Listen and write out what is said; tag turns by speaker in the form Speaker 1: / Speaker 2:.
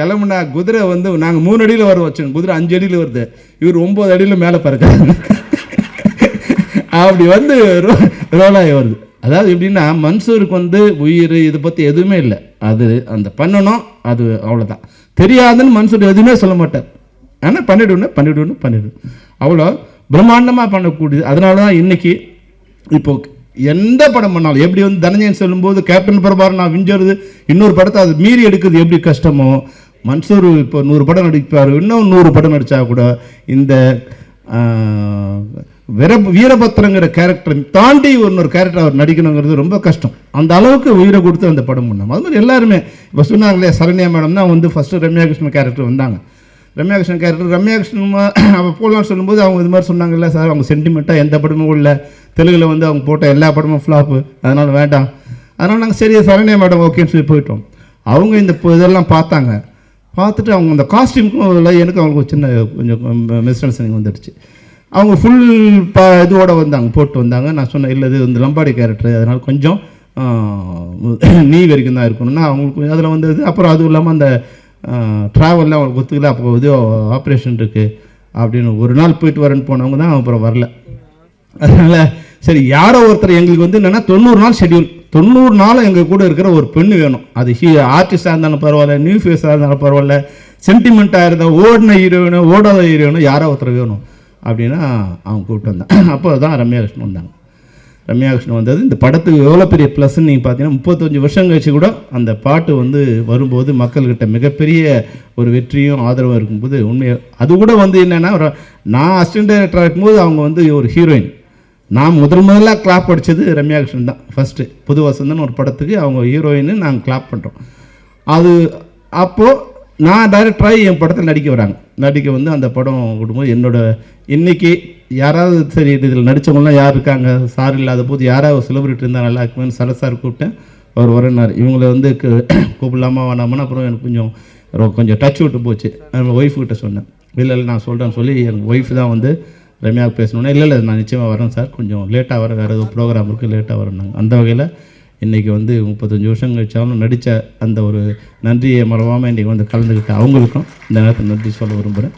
Speaker 1: கிளம்புனா குதிரை வந்து நாங்கள் 3 அடியில் வர வச்சோம், குதிரை 5 அடியில் வருது, இவர் 9 அடியில் மேலே பறக்காரு. அப்படி வந்து ரோலாகி வருது. அதாவது எப்படின்னா மன்சூருக்கு வந்து உயிர் இதை பற்றி எதுவுமே இல்லை, அது அந்த பண்ணணும், அது அவ்வளோதான். தெரியாதுன்னு மன்சூர் எதுவுமே சொல்ல மாட்டார், ஆனால் பண்ணிவிடுவேன் அவ்வளோ பிரம்மாண்டமாக பண்ணக்கூடியது. அதனால தான் இன்றைக்கி இப்போ எந்த படம் பண்ணாலும் எப்படி வந்து தனஞ்சயன் சொல்லும்போது கேப்டன் பிரபாகரன் நான் விஞ்சறது இன்னொரு படத்தை அது மீறி எடுக்கிறது எப்படி கஷ்டமோ, மன்சூர் இப்போ 100 படம் நடிப்பார், இன்னும் 100 படம் நடித்தா கூட இந்த வீரபத்திரங்கிற கேரக்டரை தாண்டி இன்னொரு கேரக்டர் அவர் நடிக்கணுங்கிறது ரொம்ப கஷ்டம். அந்த அளவுக்கு உயிரை கொடுத்து அந்த படம் பண்ணோம். அது மாதிரி எல்லாருமே இப்போ சொன்னாங்களே, சரண்யா மேடம் தான் வந்து ஃபஸ்ட்டு ரம்யா கிருஷ்ணன் கேரக்டர் வந்தாங்க. ரம்யா கிருஷ்ணன் அவள் போகலான்னு சொல்லும்போது அவங்க இது மாதிரி சொன்னாங்கல்ல சார், அவங்க சென்டிமெண்ட்டாக எந்த படமும் இல்லை, தெலுங்கில் வந்து அவங்க போட்ட எல்லா படமும் ஃப்ளாப்பு, அதனால் வேண்டாம். அதனால் நாங்கள் சரி சரண்யா மேடம் ஓகேன்னு சொல்லி போயிட்டோம். அவங்க இந்த இதெல்லாம் பார்த்துட்டு அவங்க அந்த காஸ்டியூமுக்கும் எனக்கு அவங்களுக்கு சின்ன கொஞ்சம் மிஸ் அண்டர்ஸ்டாண்டிங் வந்துடுச்சு. அவங்க ஃபுல் இதோடு போட்டு வந்தாங்க. நான் சொன்னேன் இல்லை இது இந்த லம்பாடி கேரக்டர், அதனால் கொஞ்சம் நீ வரைக்கும் தான் இருக்கணும்னா அவங்களுக்கு அதில் வந்தது. அப்புறம் அதுவும் இல்லாமல் அந்த ட்ராவலில் அவங்களுக்கு ஒத்துக்கல, அப்போ இது ஆப்ரேஷன் இருக்குது அப்படின்னு ஒரு நாள் போயிட்டு வரேன்னு போனவங்க தான் அப்புறம் வரல. அதனால் சரி யாரோ ஒருத்தர் எங்களுக்கு வந்து என்னென்னா 90 நாள் ஷெட்யூல், 90 நாள் எங்கள் கூட இருக்கிற ஒரு பெண்ணு வேணும். அது ஆர்டிஸ்டாக இருந்தாலும் பரவாயில்ல, நியூ ஃபேஸாக இருந்தாலும் பரவாயில்ல, சென்டிமெண்ட்டாக இருந்தால் ஓடின ஹீரோயினோ ஓடாத ஹீரோயினோ யாரோ ஒருத்தர் வேணும் அப்படின்னா அவங்க கூப்பிட்டு வந்தாங்க. அப்போ தான் ரம்யா கிருஷ்ணன் வந்தாங்க. ரம்யா கிருஷ்ணன் வந்தது இந்த படத்துக்கு எவ்வளோ பெரிய ப்ளஸ்ன்னு நீங்கள் பார்த்தீங்கன்னா 35 வருஷம் கழிச்சு கூட அந்த பாட்டு வந்து வரும்போது மக்கள்கிட்ட மிகப்பெரிய ஒரு வெற்றியும் ஆதரவும் இருக்கும்போது உண்மையாக அது கூட வந்து என்னென்னா, நான் அசிஸ்டன்ட் டைரக்டராக இருக்கும்போது அவங்க வந்து ஒரு ஹீரோயின், நான் முதல்ல கிளாப் அடித்தது ரம்யா கிருஷ்ணன் தான். ஃபஸ்ட்டு புது வசந்தன் ஒரு படத்துக்கு அவங்க ஹீரோயின்னு நாங்கள் கிளாப் பண்ணுறோம். அது அப்போது நான் டைரக்டராகி என் படத்தில் நடிக்க வந்து அந்த படம் விடும்போது என்னோட இன்றைக்கி யாராவது சரி இதில் நடித்தவங்களாம் யார் இருக்காங்க சார் இல்லாத போது யாராவது செலிபிரிட்டி இருந்தால் நல்லா இருக்குமேனு சார் கூப்பிட்டேன். அவர் வரனார். இவங்களை வந்து கூப்பிடலாமா வேணாமன்னு அப்புறம் எனக்கு கொஞ்சம் டச் விட்டு போச்சு. ஒய்ஃப்கிட்ட சொன்னேன், இல்லை நான் சொல்கிறேன்னு சொல்லி எங்கள் ஒய்ஃப் தான் வந்து ரம்யாவுக்கு பேசணுன்னா இல்லை நான் நிச்சயமாக வரேன் சார், கொஞ்சம் லேட்டாக வரேன், வேறு ஏதோ ப்ரோக்ராம் இருக்குது லேட்டாக வரேன்னாங்க. அந்த வகையில் இன்றைக்கி வந்து 35 வருஷம் கழிச்சாலும் நடித்த அந்த ஒரு நன்றியை மறவாமல் இன்றைக்கி வந்து கலந்துக்கிட்ட அவங்களுக்கும் இந்த நேரத்தில் நன்றி சொல்ல விரும்புகிறேன்.